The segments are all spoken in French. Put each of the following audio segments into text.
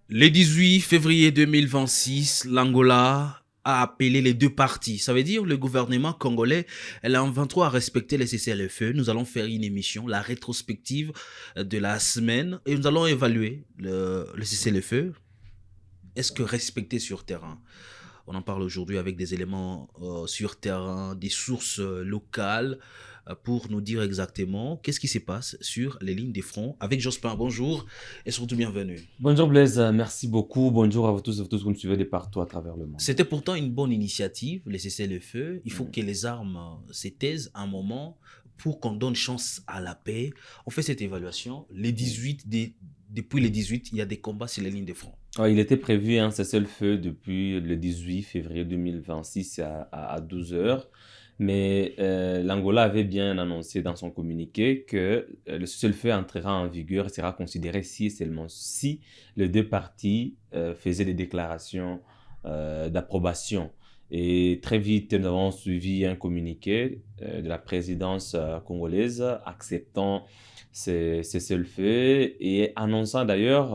Le 18 février 2026, l'Angola a appelé les deux parties. Ça veut dire le gouvernement congolais, elle a en 23 à respecter les cessez-le-feu. Nous allons faire une émission, la rétrospective de la semaine, et nous allons évaluer le cessez-le-feu. Est-ce que respecté sur terrain? On en parle aujourd'hui avec des éléments sur terrain, des sources locales, pour nous dire exactement qu'est-ce qui se passe sur les lignes des fronts. Avec Jospin, bonjour et surtout bienvenue. Bonjour Blaise, merci beaucoup. Bonjour à vous tous et à vous tous que vous nous suivez de partout à travers le monde. C'était pourtant une bonne initiative, les cessez-le-feu. Il faut Mhm. que les armes se taisent un moment pour qu'on donne chance à la paix. On fait cette évaluation. Depuis les 18, il y a des combats sur les lignes de front. Il était prévu un cessez-le-feu depuis le 18 février 2026 à 12 heures, mais l'Angola avait bien annoncé dans son communiqué que le cessez-le-feu entrera en vigueur et sera considéré si et seulement si les deux parties faisaient des déclarations d'approbation. Et très vite, nous avons suivi un communiqué de la présidence congolaise acceptant ces cessez-le-feu et annonçant d'ailleurs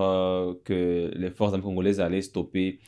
que les forces armées congolaises allaient stopper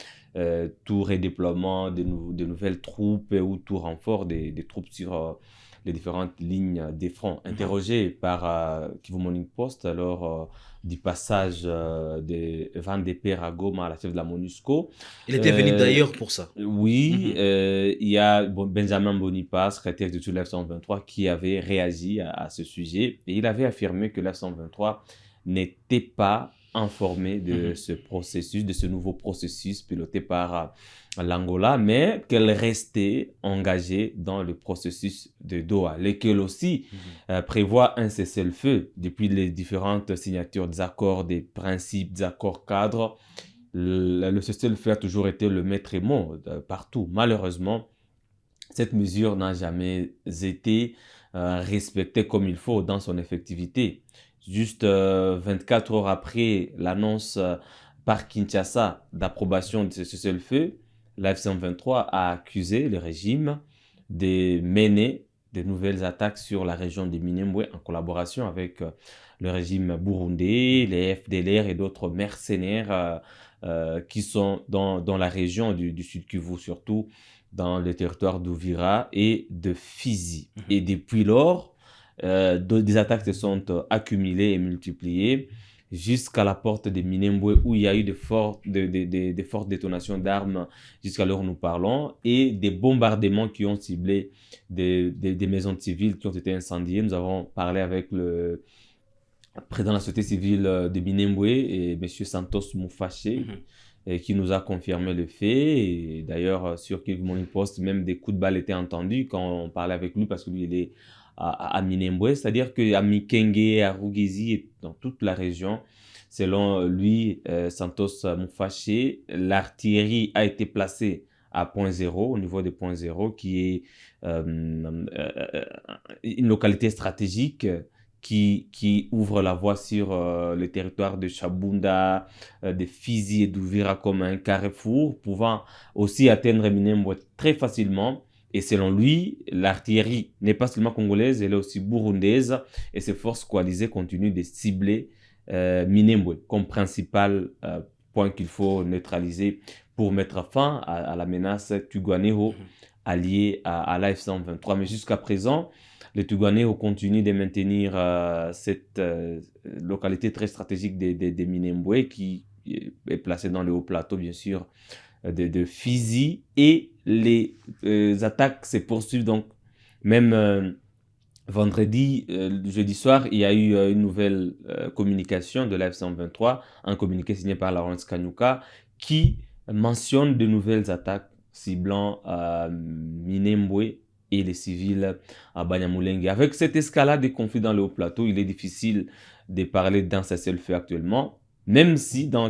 tout redéploiement de nouvelles troupes ou tout renfort des troupes sur les différentes lignes des fronts. Mhm. Interrogé par Kivu Morning Post lors du passage de Van de Peer à Goma à la chef de la MONUSCO, Il était venu euh, d'ailleurs pour ça. oui, Mhm. il y a Benjamin Bonipa, secrétaire du l'F-123, qui avait réagi à ce sujet et il avait affirmé que l'F-123 n'était pas informé de Mhm. ce processus, de ce nouveau processus piloté par l'Angola, mais qu'elle restait engagée dans le processus de Doha, lequel aussi Mhm. prévoit un cessez-le-feu depuis les différentes signatures des accords, des principes, des accords cadres. Le cessez-le-feu a toujours été le maître mot partout. Malheureusement, cette mesure n'a jamais été respectée comme il faut dans son effectivité. Juste 24 heures après l'annonce par Kinshasa d'approbation de ce cessez-le-feu, la F-123 a accusé le régime de mener de nouvelles attaques sur la région de Minembwe en collaboration avec le régime burundais, Mhm. les FDLR et d'autres mercenaires qui sont dans la région du Sud Kivu, surtout dans le territoire d'Ouvira et de Fizi. Mhm. Et depuis lors, des attaques se sont accumulées et multipliées jusqu'à la porte de Minembwe où il y a eu de fortes détonations d'armes jusqu'à l'heure où nous parlons et des bombardements qui ont ciblé des maisons civiles qui ont été incendiées. Nous avons parlé avec le président de la société civile de Minembwe et M. Santos Moufaché Mhm. qui nous a confirmé le fait. Et d'ailleurs, sur Kivu Morning Post, même des coups de balle étaient entendus quand on parlait avec lui parce que lui, il est à Minembwe. C'est-à-dire qu'à Mikenge, à Rugezi et dans toute la région, selon lui, Santos Moufaché, l'artillerie a été placée à point zéro, au niveau des points zéro, qui est une localité stratégique qui ouvre la voie sur le territoire de Chabunda, de Fizi et d'Uvira comme un carrefour, pouvant aussi atteindre Minembwe très facilement. Et selon lui, l'artillerie n'est pas seulement congolaise, elle est aussi burundaise. Et ces forces coalisées continuent de cibler Minembwe comme principal point qu'il faut neutraliser pour mettre fin à la menace Tuguaneho Mhm. alliée à l'AF-123. Mais jusqu'à présent, les Tuganés continuent de maintenir cette localité très stratégique de Minembwe qui est placée dans le haut plateau, bien sûr, de Fizi. Et les attaques se poursuivent donc même vendredi, jeudi soir, il y a eu une nouvelle communication de la F-123, un communiqué signé par Laurence Kanyuka qui mentionne de nouvelles attaques ciblant Minembwe et les civils à Banyamulenge. Avec cette escalade des conflits dans le haut plateau, il est difficile de parler d'un cessez-le-feu actuellement, même si dans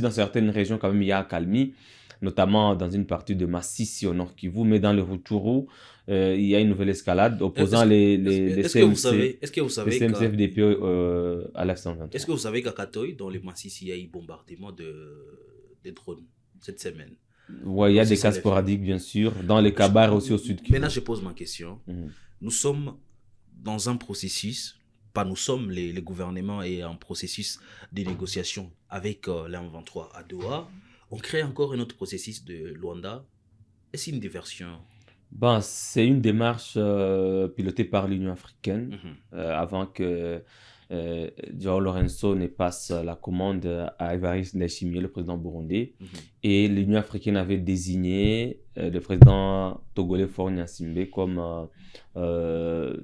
certaines régions quand même il y a accalmie, notamment dans une partie de Massissi au nord Kivu, mais dans le Rutshuru, il y a une nouvelle escalade opposant les Est-ce que vous CMC, savez, est-ce que vous les savez qu'à CMC-FDP à est-ce l'F-123. que vous savez qu'à Katoy, dans les Massissi, il y a eu bombardement de drones cette semaine? Ouais, il y Donc a c'est des ça cas les faits. sporadiques, bien sûr, dans les Je- Kabars aussi au sud Kivu. Maintenant, je pose ma question. Mhm. Nous sommes dans un processus. pas nous sommes, les gouvernements est en processus de négociation avec la M23 à Doha. On crée encore un autre processus de Luanda. Est-ce une diversion? Ben, c'est une démarche pilotée par l'Union africaine Mhm, avant que João Lourenço ne passe la commande à Évariste Ndayishimiye, le président burundais. mhm, Et l'Union africaine avait désigné le président togolais Faure Gnassingbé comme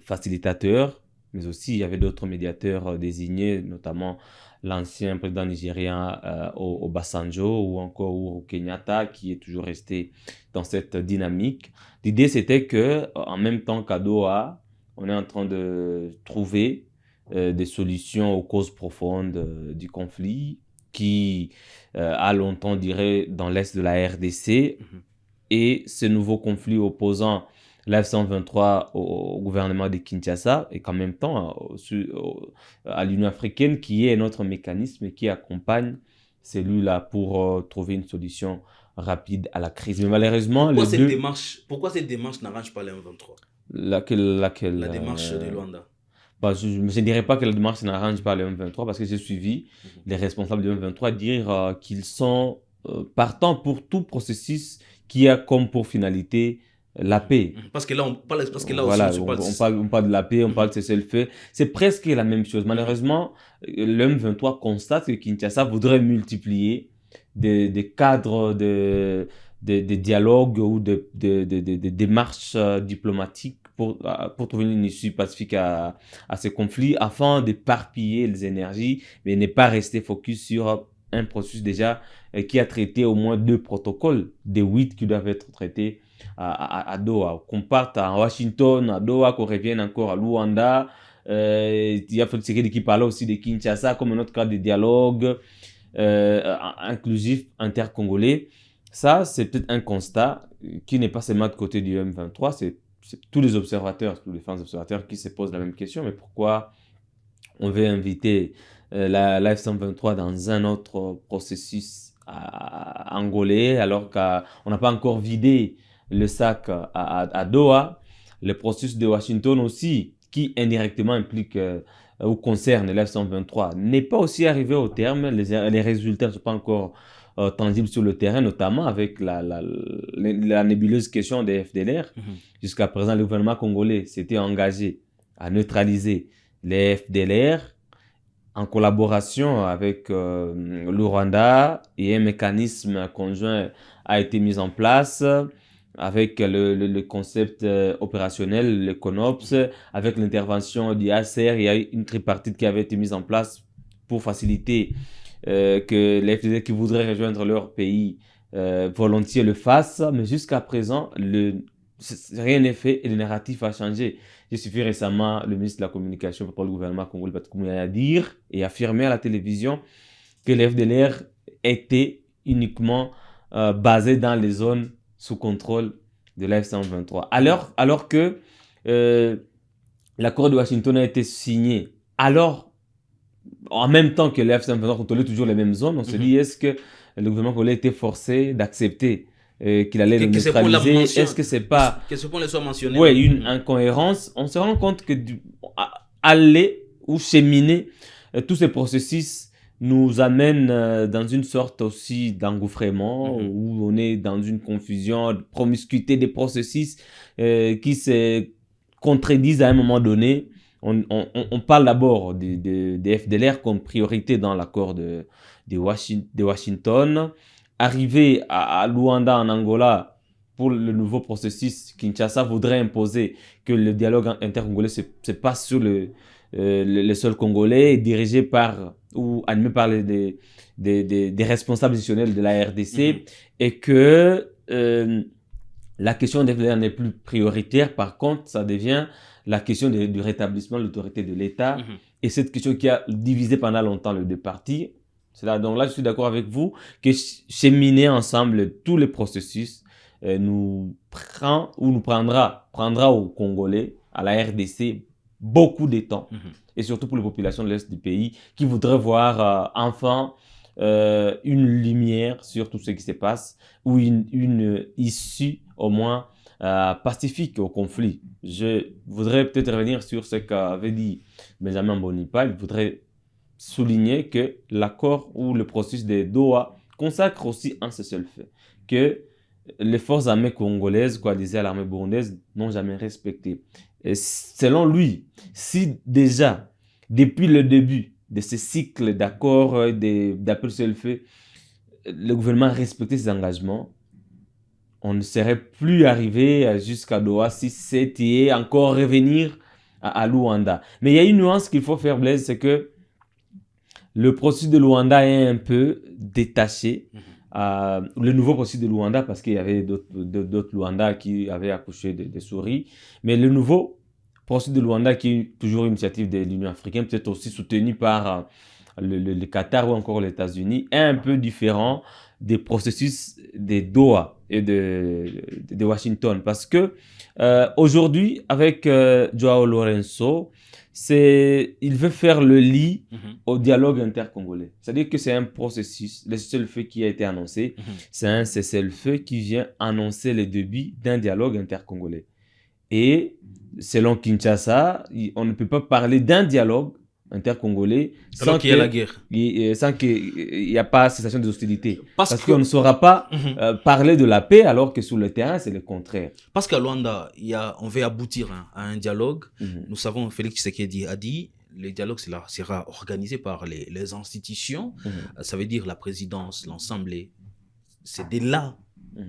facilitateur, mais aussi il y avait d'autres médiateurs désignés, notamment l'ancien président nigérien Obasanjo ou encore Uhuru Kenyatta, qui est toujours resté dans cette dynamique. L'idée, c'était que, en même temps qu'à Doha, on est en train de trouver des solutions aux causes profondes du conflit qui a longtemps duré dans l'est de la RDC. mhm. Et ce nouveau conflit opposant l'F-123 au gouvernement de Kinshasa et qu'en même temps à l'Union africaine qui est notre mécanisme qui accompagne celui-là pour trouver une solution rapide à la crise. Mais malheureusement, les deux... Pourquoi cette démarche n'arrange pas les M23? Laquelle La démarche de Luanda. bah, je ne dirais pas que la démarche n'arrange pas le M23 parce que j'ai suivi Mhm. les responsables du M23 dire qu'ils sont partants pour tout processus qui a comme pour finalité la paix. Mhm. Parce que là, parce que là aussi, Voilà, on se parle. on parle de la paix, on parle Mhm, de cessez-le-feu. C'est presque la même chose. mhm, Malheureusement, le M23 constate que Kinshasa voudrait multiplier des cadres de dialogue ou de démarches diplomatiques pour trouver une issue pacifique à ces conflits afin d'éparpiller les énergies, mais ne pas rester focus sur un processus déjà qui a traité au moins 2 protocoles des 8 qui doivent être traités à Doha. Qu'on parte à Washington, à Doha, qu'on revienne encore à Luanda. Il y a Félix Tshisekedi qui parlait aussi de Kinshasa comme un autre cadre de dialogue inclusif intercongolais. Ça, c'est peut-être un constat qui n'est pas seulement de côté du M23, c'est tous les observateurs, tous les fans observateurs qui se posent la même question. Mais pourquoi on veut inviter la F-123 dans un autre processus angolais alors qu'on n'a pas encore vidé le sac à Doha, le processus de Washington aussi, qui indirectement implique ou concerne la F-123, n'est pas aussi arrivé au terme. Les résultats ne sont pas encore tangibles sur le terrain, notamment avec la nébuleuse question des FDLR. mhm. Jusqu'à présent, le gouvernement congolais s'était engagé à neutraliser les FDLR en collaboration avec le Rwanda, et un mécanisme conjoint a été mis en place avec le concept opérationnel, le CONOPS, avec l'intervention du HCR. Il y a une tripartite qui avait été mise en place pour faciliter que les FDD qui voudraient rejoindre leur pays volontiers le fassent. Mais jusqu'à présent, rien n'est fait et le narratif a changé. J'ai suivi récemment le ministre de la Communication pour le gouvernement congolais, Patrick Muyaya, dire et affirmer à la télévision que les FDLR étaient uniquement basés dans les zones sous contrôle de la F-123. Alors que l'accord de Washington a été signé, alors en même temps que les F-123 contrôlaient toujours les mêmes zones, on se dit, est-ce que le gouvernement congolais était forcé d'accepter qu'il allait le neutraliser? Est-ce que c'est pas... Que ce point soit mentionné. Oui, une incohérence. On se rend compte que aller ou cheminer tous ces processus nous amène dans une sorte aussi d'engouffrement où on est dans une confusion, de promiscuité des processus qui se contredisent à un moment donné. On parle d'abord des FDLR comme priorité dans l'accord de Washington. Arrivé à Luanda en Angola pour le nouveau processus, Kinshasa voudrait imposer que le dialogue intercongolais se passe sur le sol congolais, dirigé par ou animé par des responsables institutionnels de la RDC, et que la question des FDLR n'est plus prioritaire. Par contre, ça devient la question du rétablissement de l'autorité de l'État. Et cette question qui a divisé pendant longtemps les deux parties. Donc là, je suis d'accord avec vous que cheminer ensemble tous les processus nous prendra aux Congolais, à la RDC, beaucoup de temps. Et surtout pour les populations de l'Est du pays qui voudraient voir enfin une lumière sur tout ce qui se passe ou une issue au moins pacifique au conflit. Je voudrais peut-être revenir sur ce qu'avait dit Benjamin Bonipa. Il voudrait souligner que l'accord ou le processus de Doha consacre aussi un seul fait, que les forces armées congolaises, coalisées à l'armée burundaise, n'ont jamais respecté. Et selon lui, si déjà, depuis le début de ce cycle d'accords, d'appels seul fait, le gouvernement a respecté ses engagements, on ne serait plus arrivé jusqu'à Doha si c'était encore revenir à Luanda. Mais il y a une nuance qu'il faut faire, Blaise, c'est que le processus de Luanda est un peu détaché. Le nouveau processus de Luanda, parce qu'il y avait d'autres Luanda qui avaient accouché des souris. Mais le nouveau processus de Luanda, qui est toujours une initiative de l'Union africaine, peut-être aussi soutenu par le Qatar ou encore les États-Unis, est un peu différent des processus de Doha et de Washington. Parce que aujourd'hui, avec Joao Lourenço, il veut faire le lit au dialogue intercongolais. C'est-à-dire que c'est un processus, le cessez-le-feu qui a été annoncé, c'est un cessez-le-feu qui vient annoncer le début d'un dialogue intercongolais. Et selon Kinshasa, on ne peut pas parler d'un dialogue intercongolais sans qu'il y ait la guerre. Sans qu'il n'y a pas cessation des hostilités. Parce qu'on ne saura pas parler de la paix alors que sur le terrain, c'est le contraire. Parce qu'à Luanda, on veut aboutir à un dialogue. Nous savons, Félix Tshisekedi a dit, le dialogue sera organisé par les institutions. Ça veut dire la présidence, l'Assemblée. C'est de là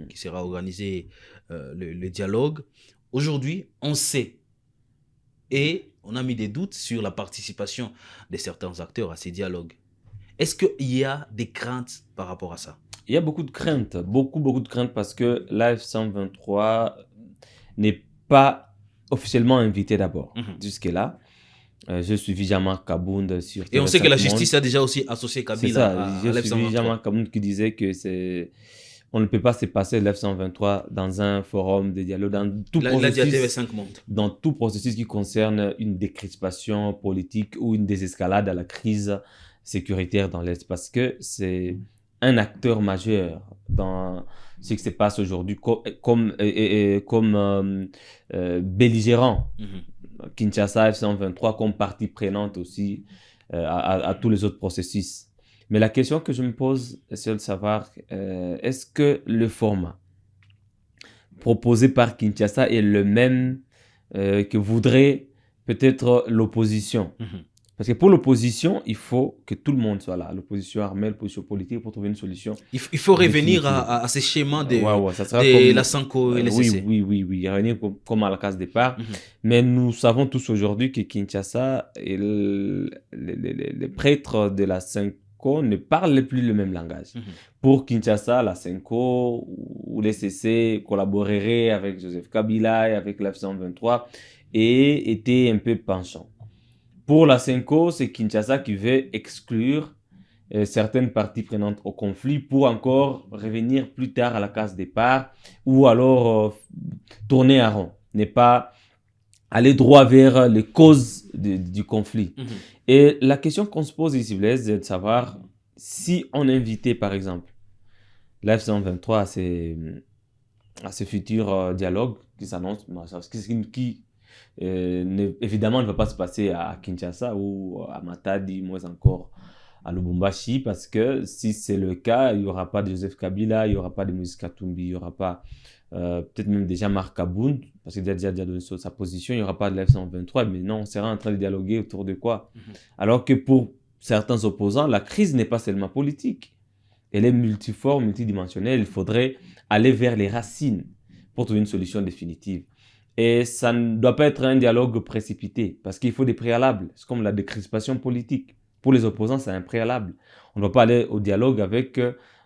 qui sera organisé le dialogue. Aujourd'hui, on sait. Et on a mis des doutes sur la participation de certains acteurs à ces dialogues. Est-ce qu'il y a des craintes par rapport à ça? Il y a beaucoup de craintes, beaucoup de craintes parce que l'AF123 n'est pas officiellement invité d'abord. Jusque-là, je suis Jean-Marc Kabound sur Et on sait que la justice a déjà aussi associé Kabila à l'AF123. Je suis Jean-Marc Kabound qui disait que on ne peut pas se passer l'F123 dans un forum de dialogue, dans tout processus qui concerne une décrispation politique ou une désescalade à la crise sécuritaire dans l'Est, parce que c'est un acteur majeur dans ce qui se passe aujourd'hui comme belligérant. Kinshasa, F123 comme partie prenante aussi à tous les autres processus. Mais la question que je me pose, c'est de savoir, est-ce que le format proposé par Kinshasa est le même que voudrait peut-être l'opposition? Parce que pour l'opposition, il faut que tout le monde soit là. L'opposition armée, l'opposition politique, pour trouver une solution. Il faut revenir à ces schémas de la Sanko et les CC. Oui. Revenir comme à la case départ. Mais nous savons tous aujourd'hui que Kinshasa et les prêtres de la Sanko ne parlent plus le même langage. Pour Kinshasa, la Senko ou les CC collaboreraient avec Joseph Kabila et avec l'F123 et étaient un peu penchants. Pour la Senko, c'est Kinshasa qui veut exclure certaines parties prenantes au conflit pour encore revenir plus tard à la case départ ou alors tourner en rond, ne pas aller droit vers les causes du conflit. Et la question qu'on se pose ici, Blaise, c'est de savoir si on invitait, par exemple, l'F123 à ce futur dialogue qui s'annonce, qui évidemment ne va pas se passer à Kinshasa ou à Matadi, moins encore à Lubumbashi, parce que si c'est le cas, il n'y aura pas de Joseph Kabila, il n'y aura pas de Moïse Katumbi, il n'y aura pas peut-être même déjà Marc Kabound, parce qu'il a déjà donné sa position, il n'y aura pas de l'F123, mais non, on sera en train de dialoguer autour de quoi? Alors que pour certains opposants, la crise n'est pas seulement politique, elle est multiforme, multidimensionnelle, il faudrait aller vers les racines pour trouver une solution définitive. Et ça ne doit pas être un dialogue précipité, parce qu'il faut des préalables, c'est comme la décrispation politique. Pour les opposants, c'est un préalable. On ne doit pas aller au dialogue avec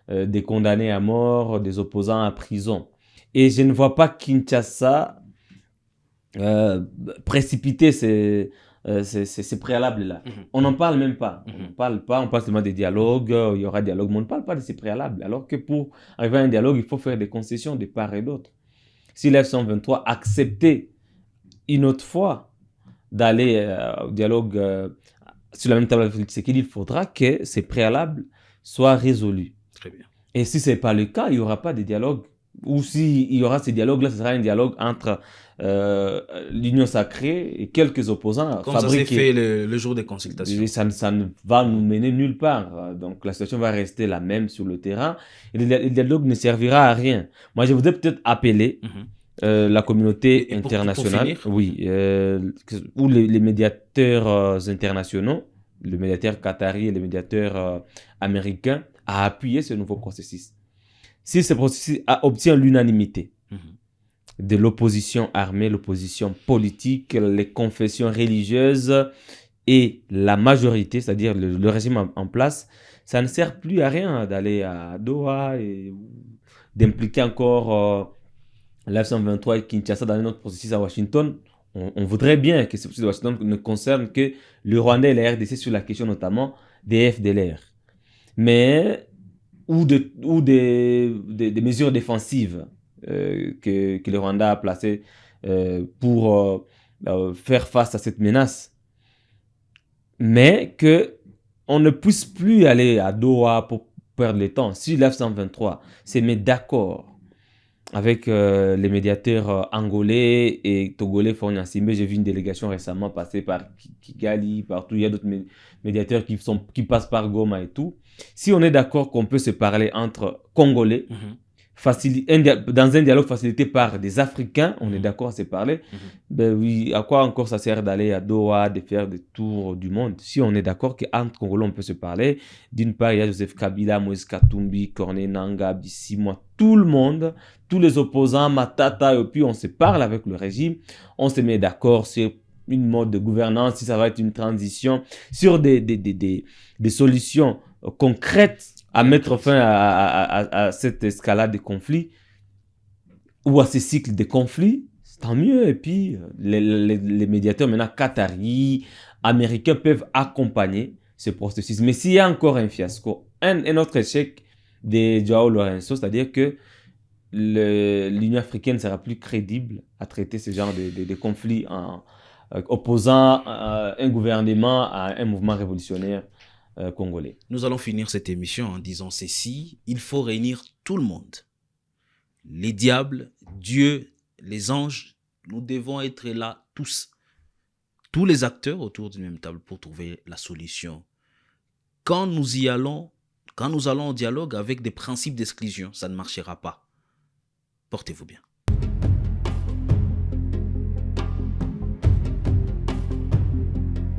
des condamnés à mort, des opposants à prison. Et je ne vois pas Kinshasa précipiter ces préalables-là. On n'en parle même pas. On ne parle pas, on parle seulement des dialogues, il y aura dialogue, mais on ne parle pas de ces préalables. Alors que pour arriver à un dialogue, il faut faire des concessions de part et d'autre. Si l'F123 acceptait une autre fois d'aller au dialogue sur la même table avec Tshisekedi, il faudra que ces préalables soient résolus. Très bien. Et si ce n'est pas le cas, il n'y aura pas de dialogue ou s'il y aura ce dialogue-là, ce sera un dialogue entre l'Union sacrée et quelques opposants Comme ça s'est fabriqués. fait le jour des consultations. Et ça ne va nous mener nulle part. Donc la situation va rester la même sur le terrain et le dialogue ne servira à rien. Moi, je voudrais peut-être appeler la communauté Et pour internationale, finir, oui, ou les médiateurs internationaux, le médiateur qatari et le médiateur américain, à appuyer ce nouveau processus. Si ce processus obtient l'unanimité de l'opposition armée, l'opposition politique, les confessions religieuses et la majorité, c'est-à-dire le régime en place, ça ne sert plus à rien d'aller à Doha et d'impliquer encore l'F-123 et Kinshasa dans notre processus à Washington. On voudrait bien que ce processus de Washington ne concerne que le Rwanda et la RDC sur la question notamment des FDLR. Mais, ou des mesures défensives que le Rwanda a placées pour faire face à cette menace. Mais qu'on ne puisse plus aller à Doha pour perdre le temps. Si l'F-123 se met d'accord avec les médiateurs angolais et togolais fournis en Simbe, j'ai vu une délégation récemment passer par Kigali, partout. Il y a d'autres médiateurs qui passent par Goma et tout. Si on est d'accord qu'on peut se parler entre Congolais, dans un dialogue facilité par des Africains, on est d'accord à se parler. Ben oui, à quoi encore ça sert d'aller à Doha, de faire des tours du monde? Si on est d'accord qu'entre Congolais, on peut se parler. D'une part, il y a Joseph Kabila, Moïse Katumbi, Corneille Nangaa, Bissimo, tout le monde, tous les opposants, Matata, et puis on se parle avec le régime, on se met d'accord sur une mode de gouvernance, si ça va être une transition, sur des solutions concrètes à mettre fin à cette escalade de conflits ou à ces cycles de conflits, tant mieux. Et puis, les médiateurs maintenant qataris, américains peuvent accompagner ce processus. Mais s'il y a encore un fiasco, un autre échec de Joao Lourenço, c'est-à-dire que l'Union africaine ne sera plus crédible à traiter ce genre de conflits en opposant un gouvernement à un mouvement révolutionnaire congolais. Nous allons finir cette émission en disant ceci: il faut réunir tout le monde. Les diables, Dieu, les anges, nous devons être là tous. Tous les acteurs autour d'une même table pour trouver la solution. Quand nous allons en dialogue avec des principes d'exclusion, ça ne marchera pas. Portez-vous bien.